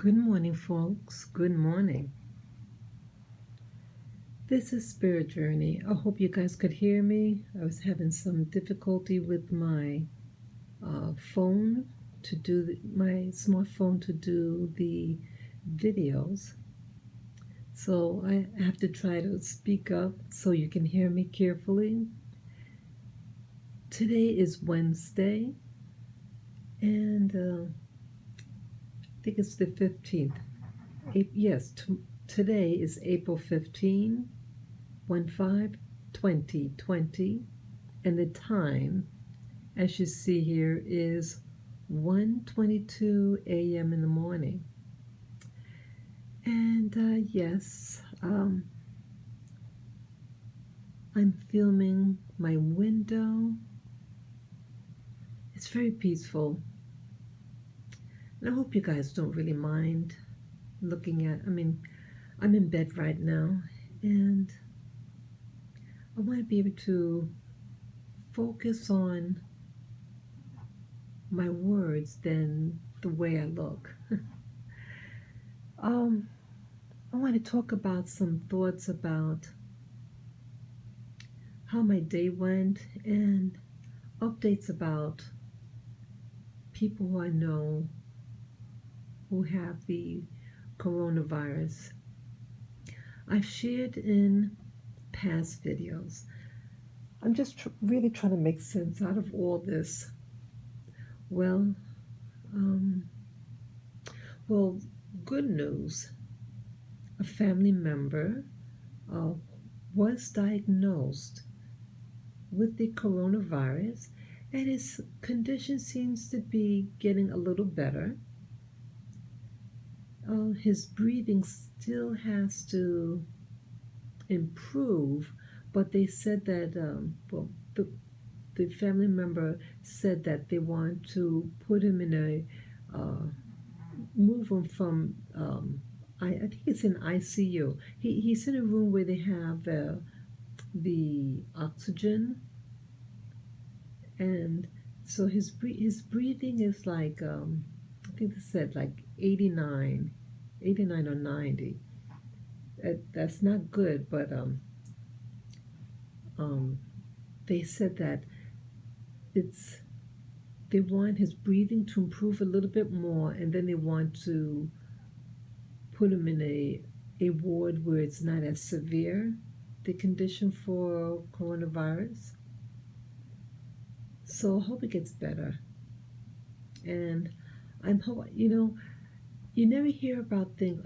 Good morning, folks. Good morning. This is Spirit Journey. I hope you guys could hear me. I was having some difficulty with my phone my smartphone to do the videos. So I have to try to speak up so you can hear me carefully. Today is Wednesday, and I think it's the 15th. Yes, today is April 15, 2020, and the time, as you see here, is 1:22 a.m. in the morning. And yes, I'm filming my window. It's very peaceful, and I hope you guys don't really mind looking at. I'm in bed right now, and I want to be able to focus on my words than the way I look. um, I want to talk about some thoughts about how my day went and updates about people who I know who have the coronavirus. I've shared in past videos. I'm just really trying to make sense out of all this. Well, um, well, good news. A family member uh, was diagnosed with the coronavirus, and his condition seems to be getting a little better. His breathing still has to improve, but they said that, the family member said that they want to put him in move him from, I think it's in ICU. He's in a room where they have the oxygen, and so his breathing is like, I think they said like 89 or 90. That's not good, but um, they said that it's they want his breathing to improve a little bit more, and then they want to put him in a ward where it's not as severe, the condition for coronavirus. So I hope it gets better. And you never hear about things.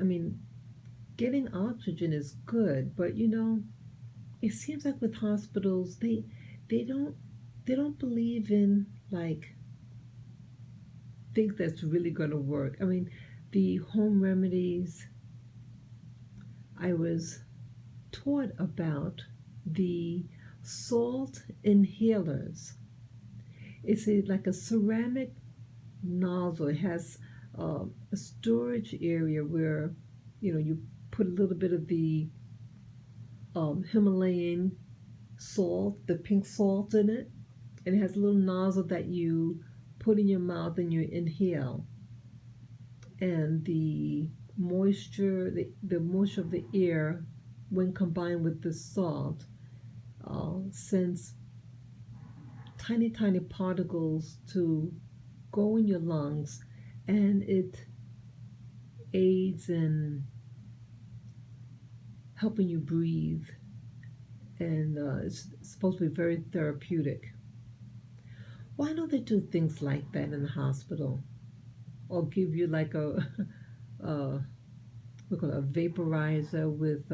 Getting oxygen is good, but it seems like with hospitals, they don't believe in like things that's really going to work. The home remedies. I was taught about the salt inhalers. It's like a ceramic nozzle. It has a storage area where you put a little bit of the Himalayan salt, the pink salt in it, and it has a little nozzle that you put in your mouth and you inhale. And the moisture, the moisture of the air, when combined with the salt, sends tiny particles to go in your lungs, and it aids in helping you breathe, and it's supposed to be very therapeutic. Why don't they do things like that in the hospital, or give you like uh, we call it a vaporizer with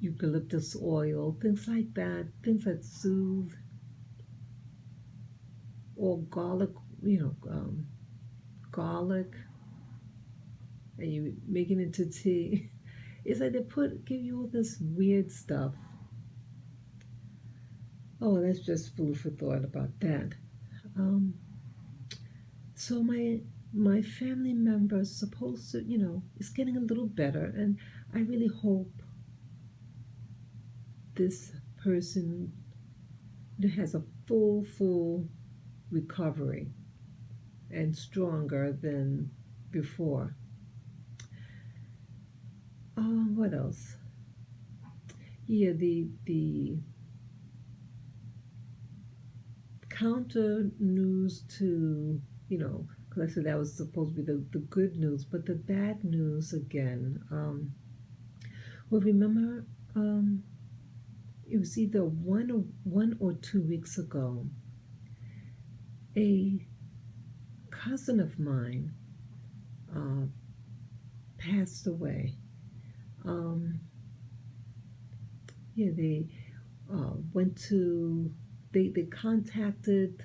eucalyptus oil, things like that, things that soothe, or garlic, garlic, and you make it into tea. It's like give you all this weird stuff. Oh, that's just food for thought about that. Um, so my family member is supposed to, is getting a little better, and I really hope this person has a full recovery and stronger than before. What else? Yeah, the counter news to, because I said that was supposed to be the good news, but the bad news again. Well, remember, um, it was either 1 or 2 weeks ago. A cousin of mine uh, passed away. Um, yeah, they went to they contacted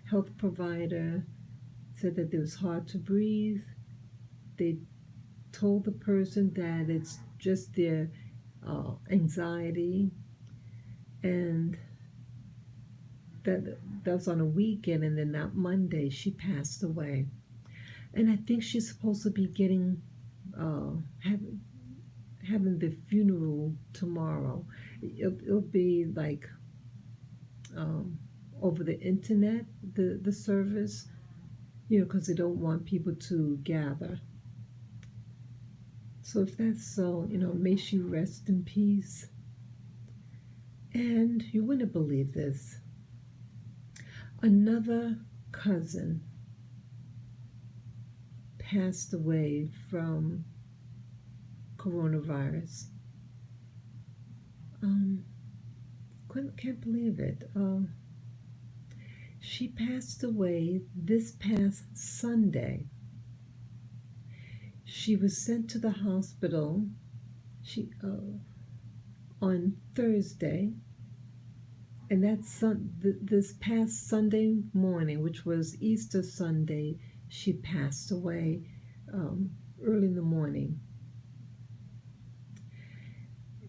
health provider, said that it was hard to breathe. They told the person that it's just their anxiety, and that that was on a weekend, and then that Monday she passed away. And I think she's supposed to be getting uh, having the funeral tomorrow. It'll be like um, over the internet, the service, because they don't want people to gather. So if that's so, may she rest in peace. And you wouldn't believe this. Another cousin passed away from coronavirus. Um, can't believe it. She passed away this past Sunday. She was sent to the hospital. On Thursday, and that's this past Sunday morning, which was Easter Sunday. She passed away early in the morning,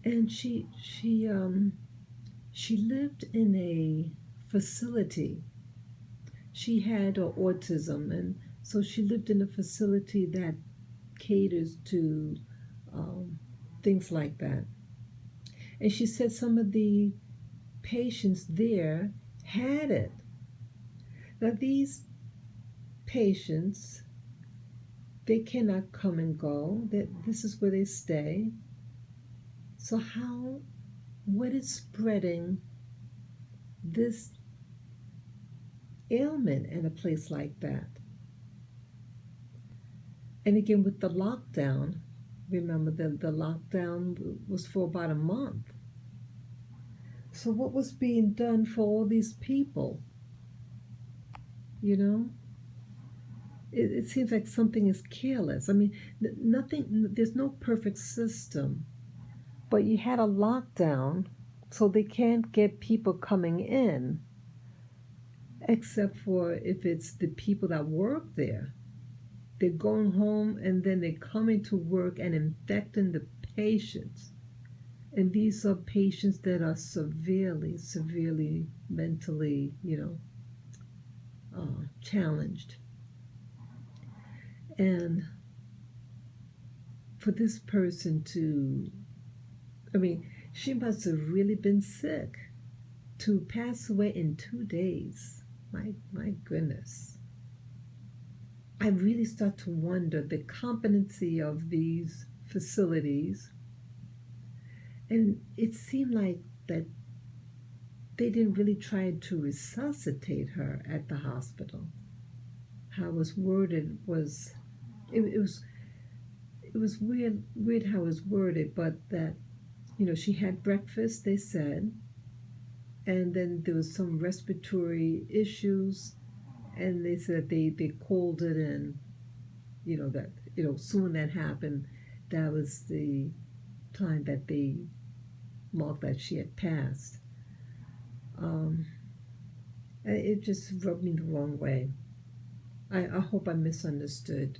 and she lived in a facility. She had autism, and so she lived in a facility that caters to things like that. And she said some of the patients there had it. Now, these patients, they cannot come and go. That this is where they stay. So what is spreading this ailment in a place like that? And again, with the lockdown, remember the lockdown was for about a month. So what was being done for all these people? You know, it seems like something is careless. I mean, nothing. There's no perfect system, but you had a lockdown, so they can't get people coming in, except for if it's the people that work there. They're going home and then they're coming to work and infecting the patients. And these are patients that are severely mentally, challenged. And for this person she must have really been sick to pass away in 2 days. My goodness. I really start to wonder the competency of these facilities. And it seemed like that they didn't really try to resuscitate her at the hospital. How it was worded was it was weird how it was worded, but that she had breakfast, they said, and then there was some respiratory issues, and they said they called it in, that soon that happened, that was the time that they marked that she had passed. It just rubbed me the wrong way. I hope I misunderstood.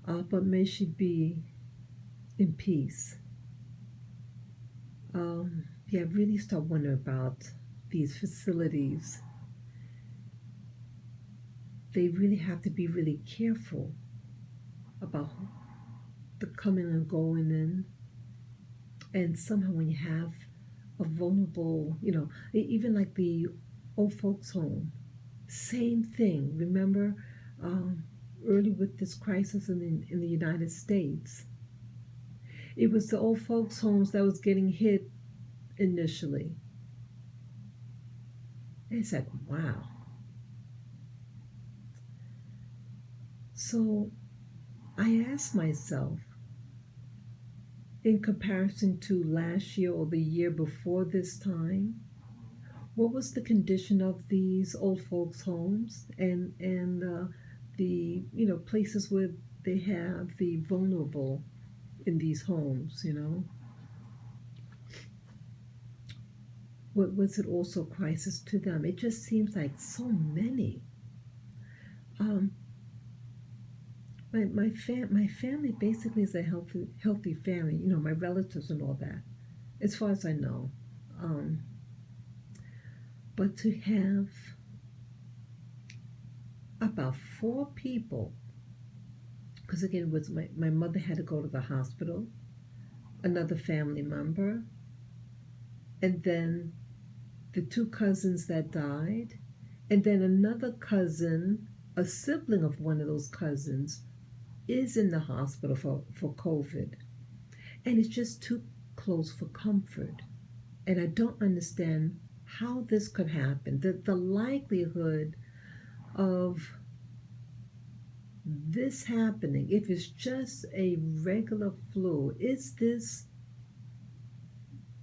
But may she be in peace. Yeah, I really start wondering about these facilities. They really have to be really careful about the coming and going in. And somehow when you have a vulnerable, even like the old folks home, same thing. Remember, um, early with this crisis in the United States. It was the old folks' homes that was getting hit initially. And it's like, wow. So I asked myself, in comparison to last year or the year before this time, what was the condition of these old folks' homes and the places where they have the vulnerable in these homes? What was it also a crisis to them? It just seems like so many. Um, my family basically is a healthy family. My relatives and all that, as far as I know. Um, but to have about four people, because again, it was my mother had to go to the hospital, another family member, and then the two cousins that died, and then another cousin, a sibling of one of those cousins, is in the hospital for COVID. And it's just too close for comfort. And I don't understand how this could happen. The likelihood of this happening, if it's just a regular flu, is this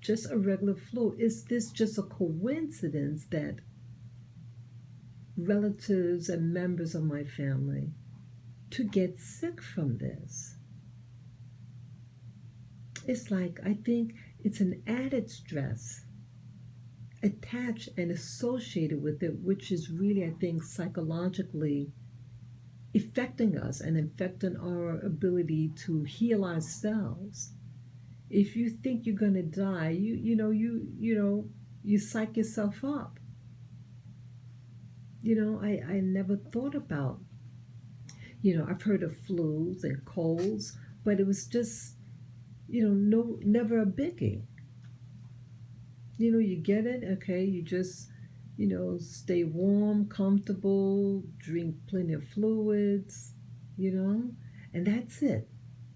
just a regular flu? Is this just a coincidence that relatives and members of my family to get sick from this? It's like, I think it's an added stress attached and associated with it, which is really, I think, psychologically affecting us and affecting our ability to heal ourselves. If you think you're going to die, you psych yourself up. I never thought about, I've heard of flus and colds, but it was just, no, never a biggie. You get it, okay, you just, stay warm, comfortable, drink plenty of fluids, you know, and that's it.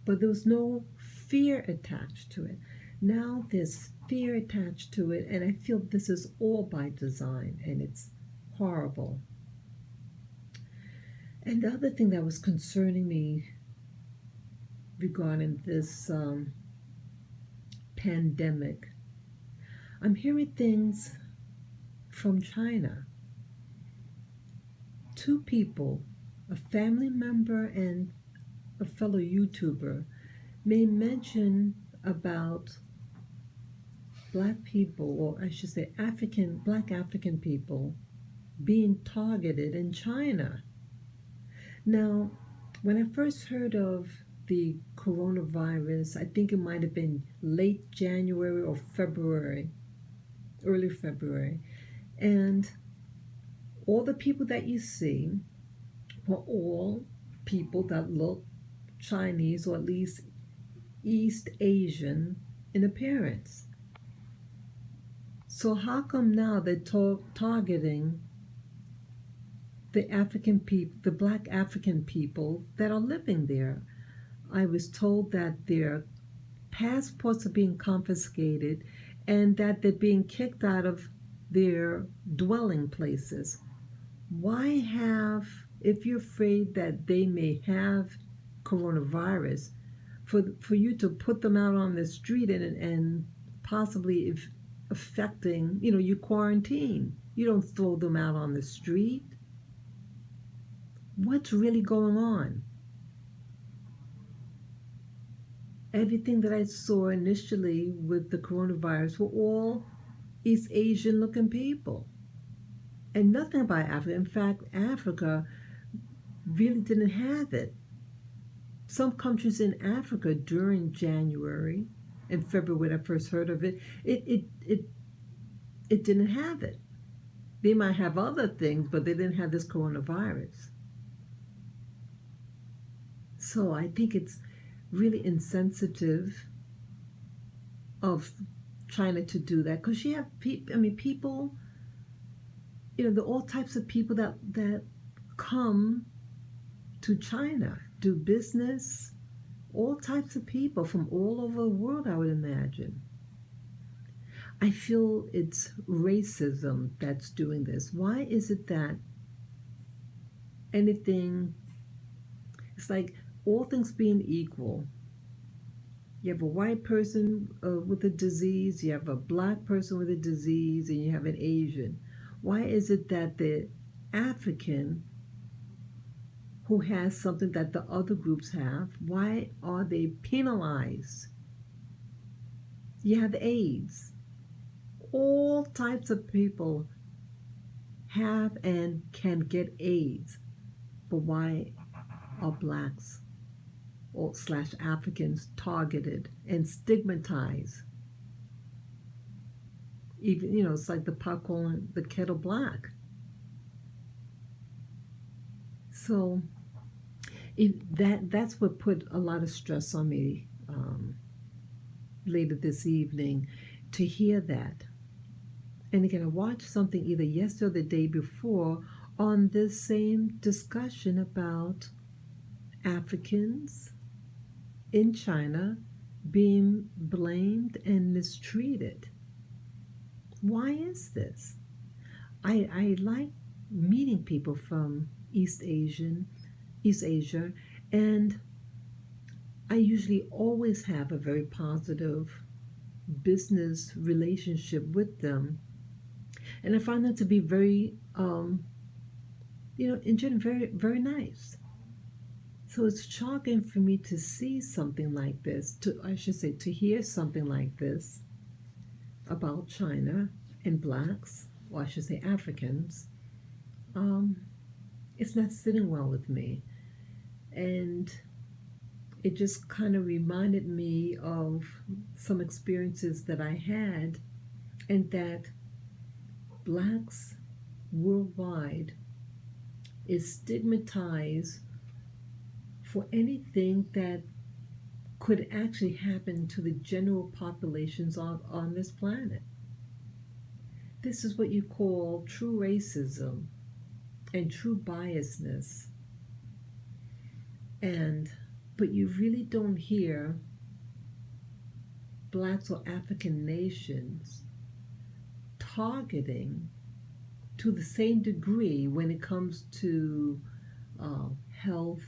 But there was no fear attached to it. Now there's fear attached to it, and I feel this is all by design, and it's horrible. And the other thing that was concerning me regarding this pandemic, I'm hearing things from China. Two people, a family member and a fellow YouTuber, may mention about black people, or I should say black African people, being targeted in China. Now, when I first heard of the coronavirus, I think it might have been late January or February, early February, and all the people that you see were all people that look Chinese or at least East Asian in appearance. So how come now they're targeting the African people, the black African people that are living there? I was told that their passports are being confiscated and that they're being kicked out of their dwelling places. Why have, if you're afraid that they may have coronavirus, for you to put them out on the street and possibly if affecting, you quarantine. You don't throw them out on the street. What's really going on? Everything that I saw initially with the coronavirus were all East Asian looking people. And nothing about Africa. In fact, Africa really didn't have it. Some countries in Africa during January and February, when I first heard of it, it didn't have it. They might have other things, but they didn't have this coronavirus. So I think it's really insensitive of China to do that, because you have people, there are all types of people that come to China, do business, all types of people from all over the world, I would imagine. I feel it's racism that's doing this. Why is it that anything, it's like all things being equal, you have a white person with a disease, you have a black person with a disease, and you have an Asian. Why is it that the African who has something that the other groups have, why are they penalized? You have AIDS. All types of people have and can get AIDS. But why are blacks or slash Africans targeted and stigmatized? Even, it's like the pot calling the kettle black. So that's what put a lot of stress on me later this evening to hear that. And again, I watched something either yesterday or the day before on this same discussion about Africans in China being blamed and mistreated. Why is this? I like meeting people from East Asia, and I usually always have a very positive business relationship with them, and I find them to be very, in general, very, very nice. So it's shocking for me to see something like this, to hear something like this about China and blacks, or I should say Africans. It's not sitting well with me. And it just kind of reminded me of some experiences that I had, and that blacks worldwide is stigmatized for anything that could actually happen to the general populations on this planet. This is what you call true racism and true biasness. But you really don't hear blacks or African nations targeting to the same degree when it comes to health,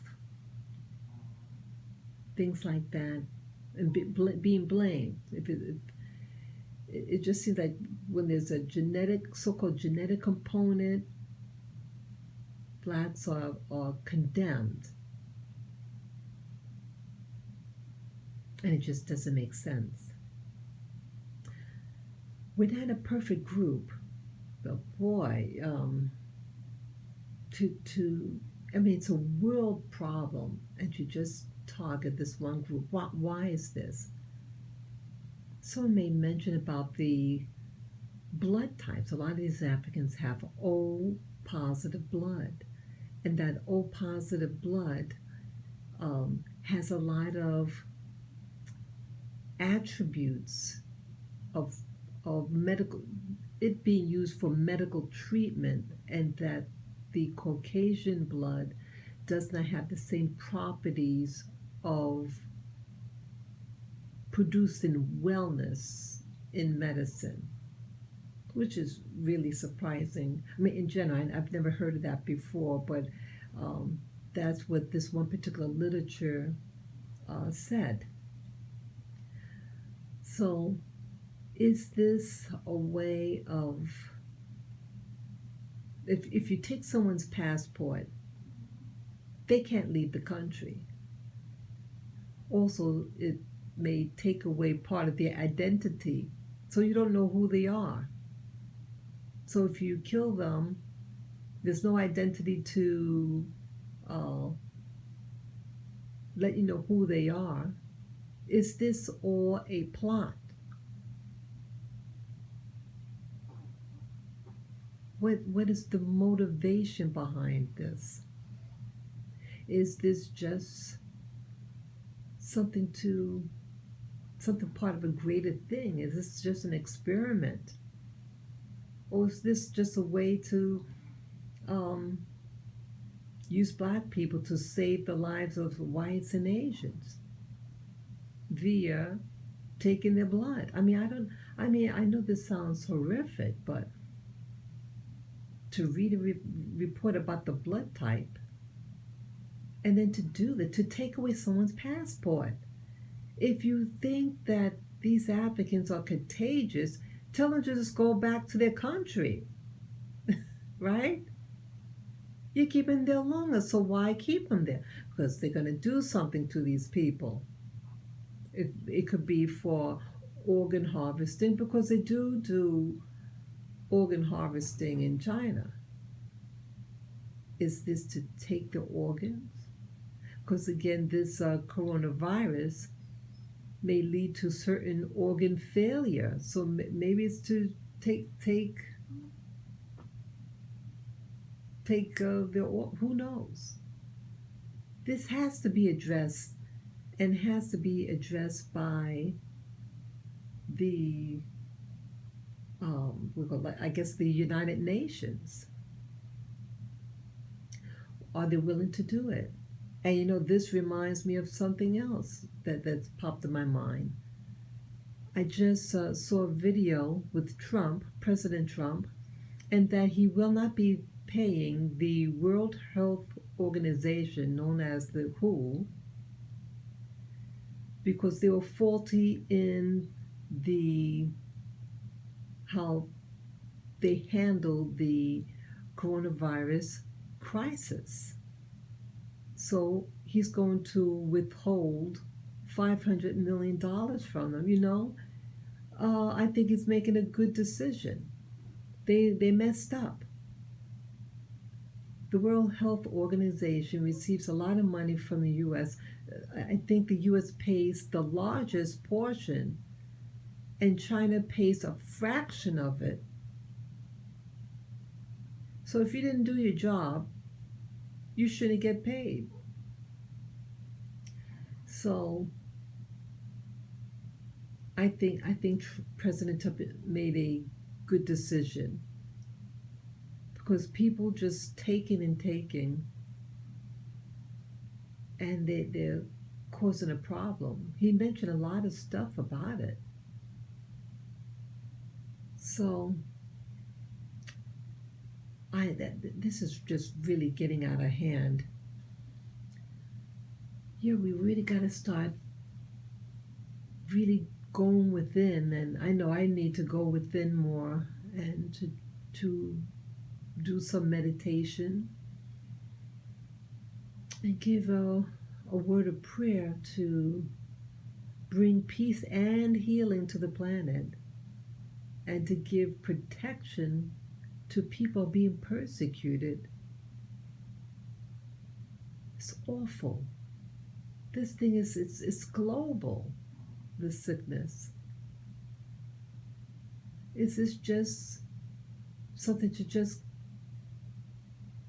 things like that, and being blamed. It just seems like when there's a so-called genetic component, blacks are condemned. And it just doesn't make sense. We're not a perfect group, but boy, it's a world problem, and to just target this one group. Why is this? Someone made mention about the blood types. A lot of these Africans have O positive blood, and that O positive blood has a lot of attributes of medical, it being used for medical treatment, and that the Caucasian blood does not have the same properties of producing wellness in medicine, which is really surprising. I mean, in general, I've never heard of that before, but that's what this one particular literature said. So, is this a way of, if you take someone's passport, they can't leave the country. Also, it may take away part of their identity, so you don't know who they are. So if you kill them, there's no identity to let you know who they are. Is this all a plot? What is the motivation behind this? Is this just something part of a greater thing? Is this just an experiment? Or is this just a way to use black people to save the lives of whites and Asians via taking their blood. I know this sounds horrific, but to read a report about the blood type and then to do that, to take away someone's passport. If you think that these applicants are contagious, tell them to just go back to their country, right? You're keeping them there longer, so why keep them there? Because they're going to do something to these people. It could be for organ harvesting, because they do organ harvesting in China. Is this to take the organs? Because again, this coronavirus may lead to certain organ failure. So maybe it's to take who knows? This has to be addressed, and has to be addressed by the I guess the United Nations. Are they willing to do it? And this reminds me of something else that's popped in my mind. I just saw a video with Trump, President Trump, and that he will not be paying the World Health Organization, known as the WHO, because they were faulty in how they handled the coronavirus crisis. So he's going to withhold $500 million from them. I think he's making a good decision. They messed up. The World Health Organization receives a lot of money from the U.S. I think the U.S. pays the largest portion, and China pays a fraction of it. So if you didn't do your job, you shouldn't get paid. So I think President Trump made a good decision, because people just taking and taking, and they're causing a problem. He mentioned a lot of stuff about it. So this is just really getting out of hand. Yeah, we really got to start really going within, and I know I need to go within more, and to do some meditation and give a word of prayer to bring peace and healing to the planet, and to give protection to people being persecuted. It's awful. This thing it's global, this sickness. Is this just something to just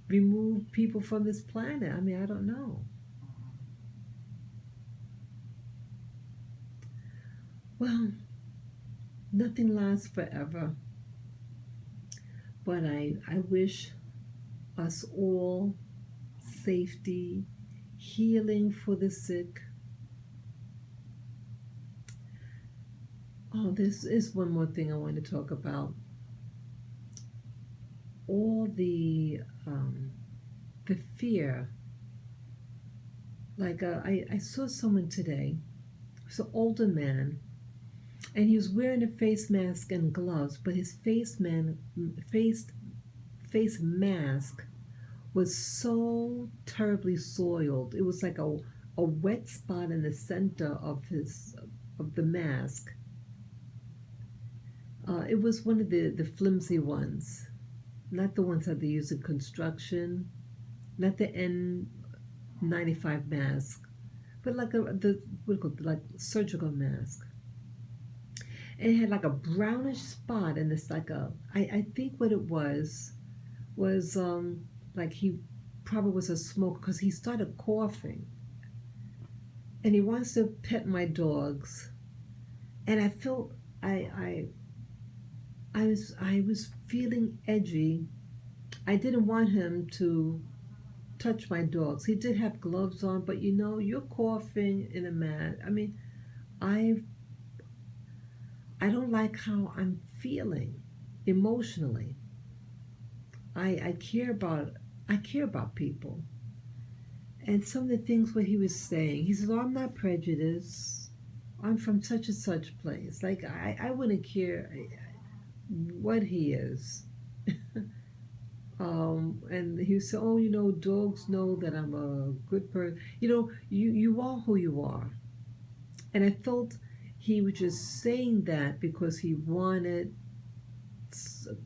remove people from this planet? I don't know. Well, nothing lasts forever, but I wish us all safety, healing for the sick. Oh, this is one more thing I want to talk about. All the fear. Like I saw someone today. It's an older man, and he was wearing a face mask and gloves, but his face mask was so terribly soiled. It was like a wet spot in the center of the mask. It was one of the flimsy ones, not the ones that they use in construction, not the N95 mask, but like like surgical mask. And it had like a brownish spot, and it's like I think what it was like he probably was a smoker, because he started coughing, and he wants to pet my dogs, and I felt I was feeling edgy. I didn't want him to touch my dogs. He did have gloves on, but you're coughing in a mat. I mean, I I don't like how I'm feeling emotionally. I care about people. And some of the things what he was saying, he says, "Oh, I'm not prejudiced. I'm from such and such place." Like I wouldn't care what he is. And he said, "Oh, dogs know that I'm a good person. You are who you are." And I felt he was just saying that because he wanted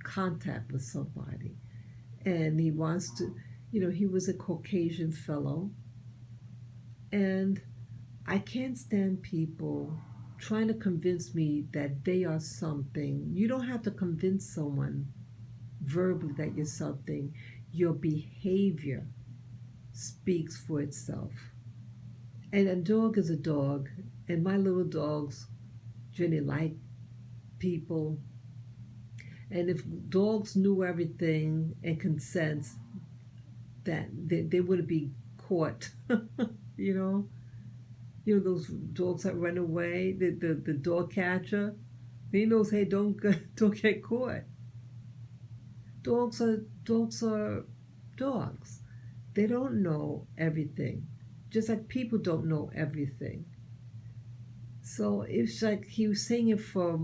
contact with somebody, and he wants to. He was a Caucasian fellow, and I can't stand people trying to convince me that they are something. You don't have to convince someone verbally that you're something. Your behavior speaks for itself. And a dog is a dog, and my little dogs generally like people. And if dogs knew everything and could sense that they wouldn't be caught, you know, those dogs that run away, the dog catcher, he knows, hey, don't get caught. Dogs are dogs. They don't know everything, just like people don't know everything. So it's like he was saying it for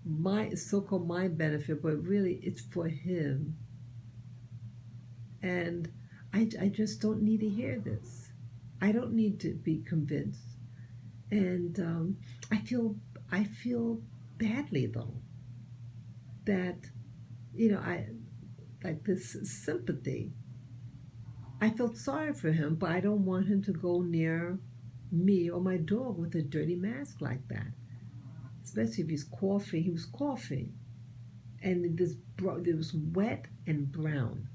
my so-called my benefit, but really it's for him. And I just don't need to hear this. I don't need to be convinced. And I feel I feel badly though that I like this sympathy. I felt sorry for him, but I don't want him to go near me or my dog with a dirty mask like that. Especially if he's coughing. He was coughing, and it was wet and brown.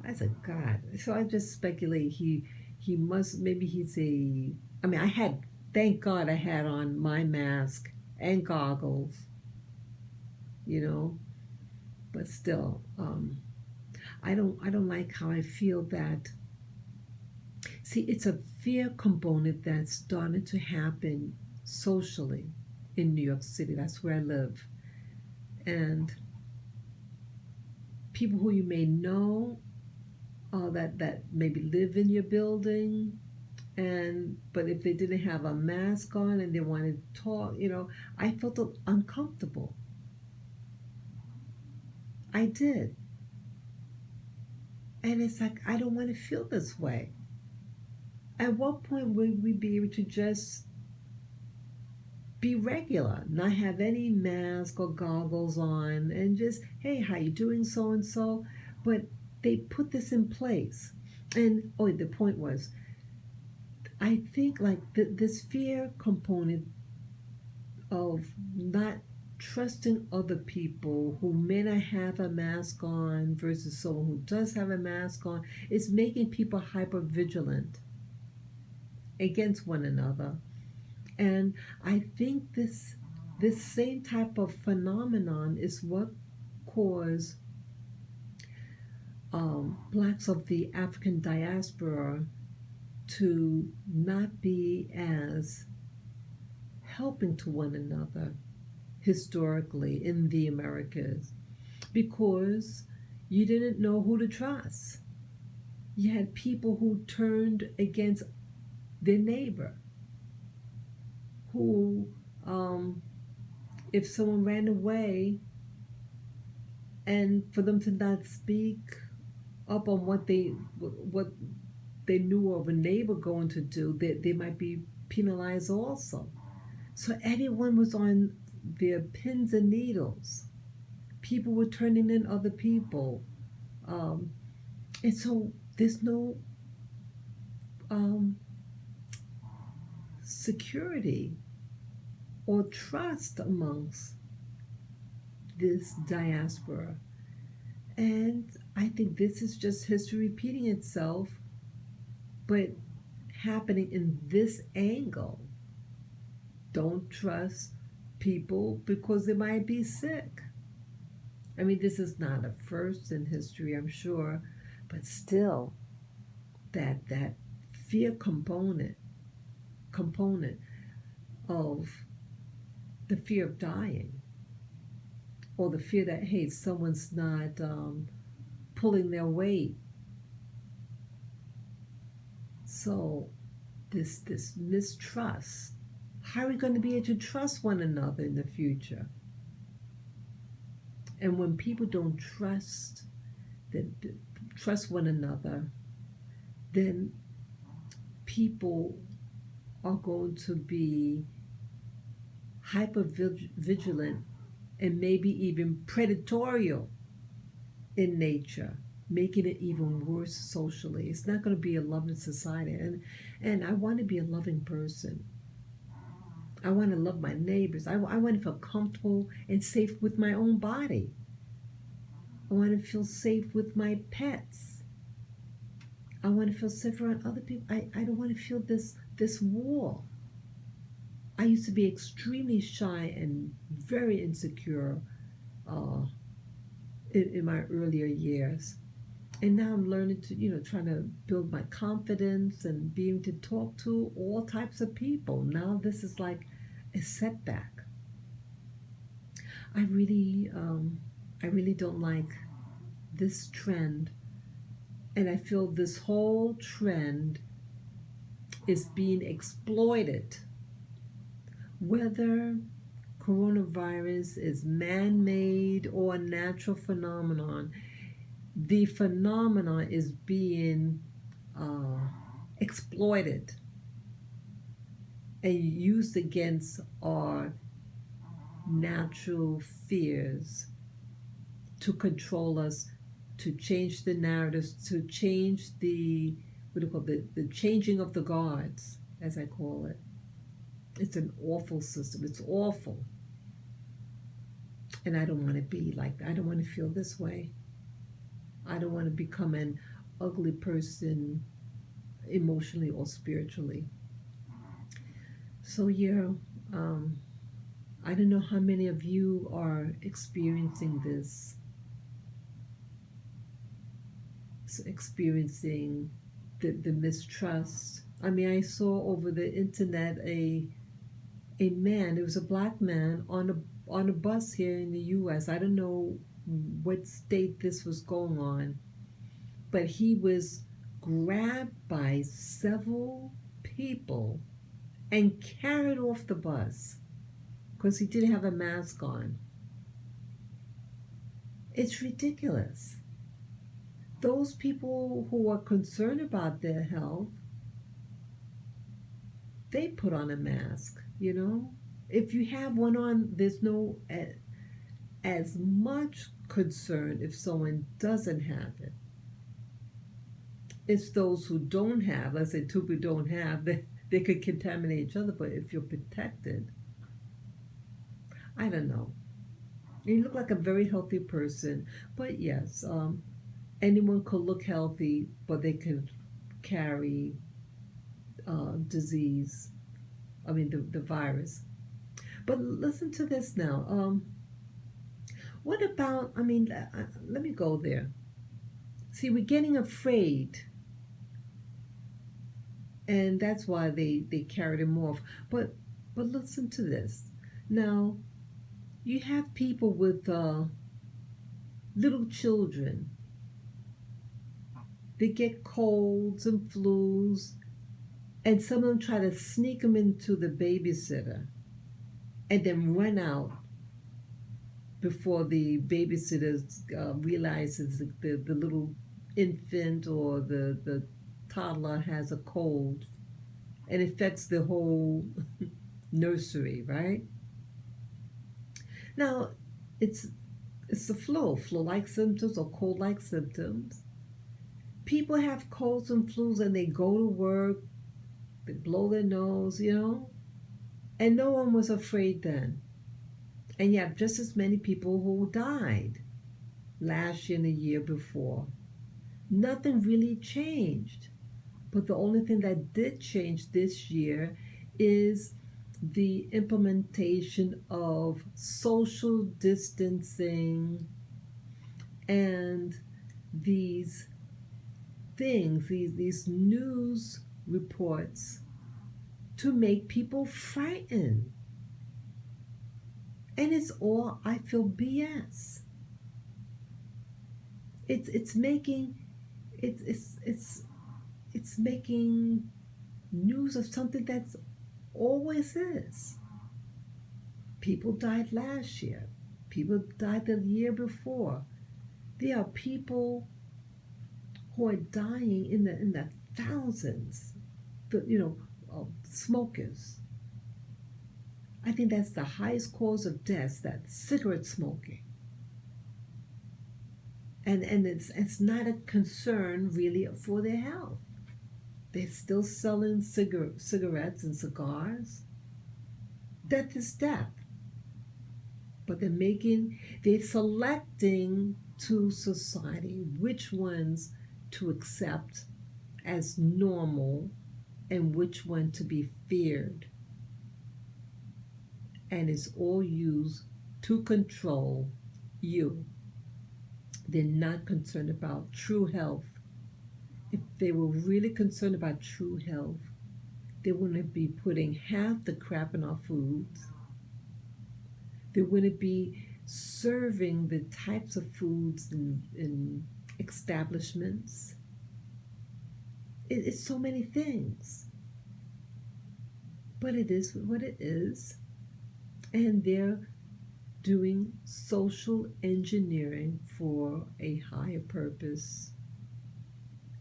I said, God. So I just speculate he must, maybe he's a. I mean, thank God I had on my mask and goggles, you know. But still, I don't like how I feel that. See, it's a fear component that's starting to happen socially in New York City. That's where I live. And people who you may know, that maybe live in your building, and but if they didn't have a mask on and they wanted to talk, I felt uncomfortable. I did. And it's like, I don't want to feel this way. At what point would we be able to just be regular, not have any mask or goggles on, and just, hey, how you doing, so and so? But they put this in place. And the point was, I think like this fear component of not trusting other people who may not have a mask on versus someone who does have a mask on is making people hyper vigilant against one another. And I think this same type of phenomenon is what caused blacks of the African diaspora to not be as helping to one another historically in the Americas, because you didn't know who to trust. You had people who turned against their neighbor, who, if someone ran away, and for them to not speak up on what they knew of a neighbor going to do, they might be penalized also. So everyone was on their pins and needles. People were turning in other people. Um, and so there's no um, security or trust amongst this diaspora. And I think this is just history repeating itself, but happening in this angle. Don't trust people because they might be sick. I mean, this is not a first in history, I'm sure, but still, that fear component of the fear of dying, or the fear that, hey, someone's not pulling their weight. So this mistrust. How are we going to be able to trust one another in the future? And when people don't trust one another, then people are going to be hyper vigilant and maybe even predatory in nature, making it even worse socially. It's not going to be a loving society. And I want to be a loving person. I want to love my neighbors. I want to feel comfortable and safe with my own body. I want to feel safe with my pets. I want to feel safe around other people. I don't want to feel this wall. I used to be extremely shy and very insecure in my earlier years. And now I'm learning to, trying to build my confidence and being to talk to all types of people. Now this is like a setback. I really don't like this trend, and I feel this whole trend is being exploited. Whether coronavirus is man-made or a natural phenomenon, the phenomenon is being exploited and used against our natural fears to control us, to change the narratives, to change the the changing of the guards, as I call it. It's an awful system. It's awful. And I don't want to be like that. I don't want to feel this way. I don't want to become an ugly person emotionally or spiritually. So, yeah, I don't know how many of you are experiencing this, experiencing the mistrust. I mean, I saw over the internet a man, it was a black man on a bus here in the US. I don't know what state this was going on, but he was grabbed by several people and carried off the bus because he didn't have a mask on. It's ridiculous. Those people who are concerned about their health, they put on a mask. If you have one on, there's no as much concern if someone doesn't have it. It's those who don't have, let's say two people don't have, they could contaminate each other, but if you're protected, I don't know. You look like a very healthy person, but yes, anyone could look healthy, but they could carry disease. I mean, the virus. But listen to this now. What about, I mean, let me go there. See, we're getting afraid, and that's why they carried him off. But listen to this. Now, you have people with little children. They get colds and flus, and some of them try to sneak them into the babysitter and then run out before the babysitter realizes the little infant or the toddler has a cold, and affects the whole nursery, right? Now, it's the flu-like symptoms or cold-like symptoms. People have colds and flus and they go to work, they blow their nose, and no one was afraid then. And you have just as many people who died last year and the year before. Nothing really changed. But the only thing that did change this year is the implementation of social distancing and these things, these news reports to make people frightened. And it's all, I feel, BS. It's making it's making news of something that's always is. People died last year. People died the year before. There are people who are dying in the thousands. Smokers. I think that's the highest cause of death. That cigarette smoking. And it's not a concern really for their health. They're still selling cigarettes and cigars. Death is death. But they're selecting to society which ones to accept as normal and which one to be feared. And it's all used to control you. They're not concerned about true health. If they were really concerned about true health, they wouldn't be putting half the crap in our foods. They wouldn't be serving the types of foods in establishments. It's so many things. But it is what it is. And they're doing social engineering for a higher purpose.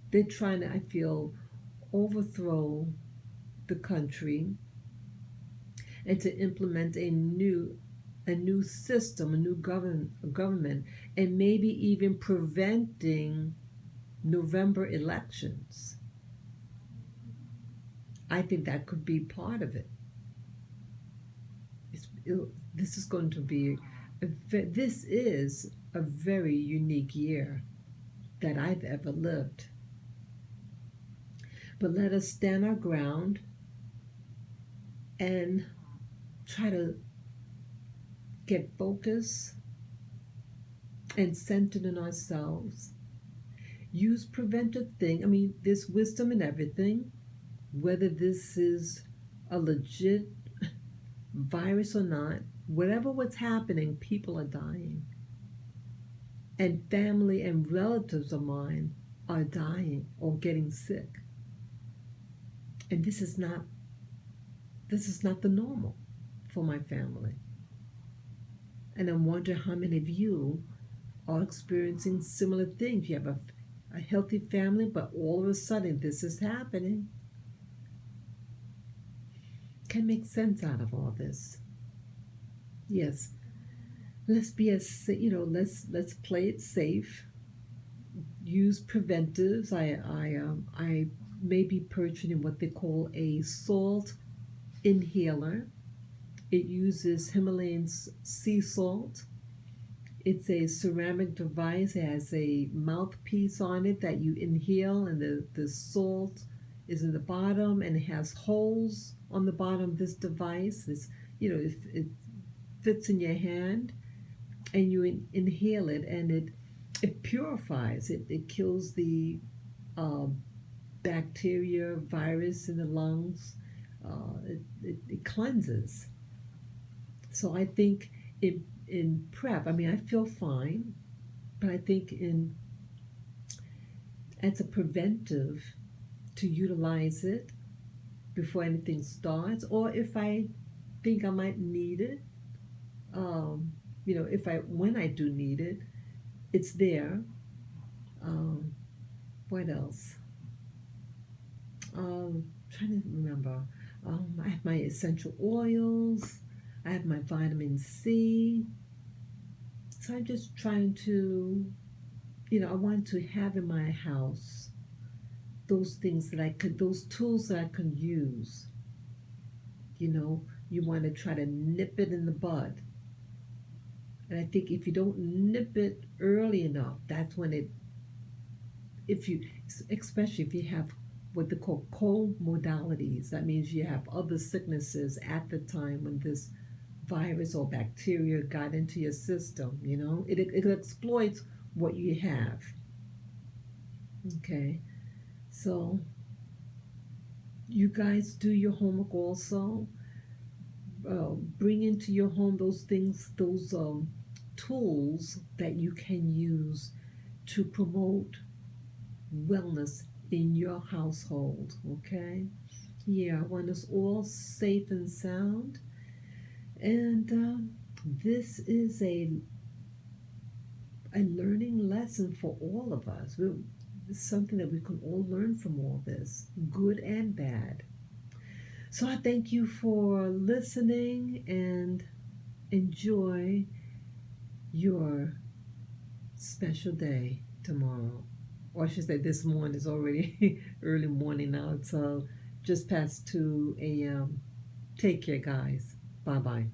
They're trying to, I feel, overthrow the country and to implement a new system, a new government, and maybe even preventing November elections. I think that could be part of it. This is going to be this is a very unique year that I've ever lived. But let us stand our ground and try to get focused and centered in ourselves. Use preventive things. I mean, there's wisdom in everything. Whether this is a legit virus or not, whatever what's happening, people are dying. And family and relatives of mine are dying or getting sick. And this is not the normal for my family. And I wonder how many of you are experiencing similar things. You have a healthy family, but all of a sudden this is happening. Can make sense out of all this. Yes, let's be let's play it safe. Use preventives. I may be purchasing what they call a salt inhaler. It uses Himalayan sea salt. It's a ceramic device. It has a mouthpiece on it that you inhale, and the salt is in the bottom, and it has holes on the bottom of this device. It fits in your hand, and you inhale it, and it purifies. It kills the bacteria, virus in the lungs. It cleanses. So I think in prep, I mean, I feel fine, but I think as a preventive, to utilize it before anything starts, or if I think I might need it, when I do need it, it's there. What else? Trying to remember. I have my essential oils. I have my vitamin C. So I'm just trying to, I want to have in my house those things those tools that I can use. You want to try to nip it in the bud. And I think if you don't nip it early enough, that's when especially if you have what they call comorbidities, that means you have other sicknesses at the time when this virus or bacteria got into your system, it exploits what you have. Okay. So you guys do your homework also. Bring into your home those things, those tools that you can use to promote wellness in your household. Okay? Yeah, I want us all safe and sound. And this is a learning lesson for all of us. It's something that we can all learn from all this, good and bad. So I thank you for listening and enjoy your special day tomorrow. Or I should say this morning. It's already early morning now. It's just past 2 a.m. Take care, guys. Bye bye.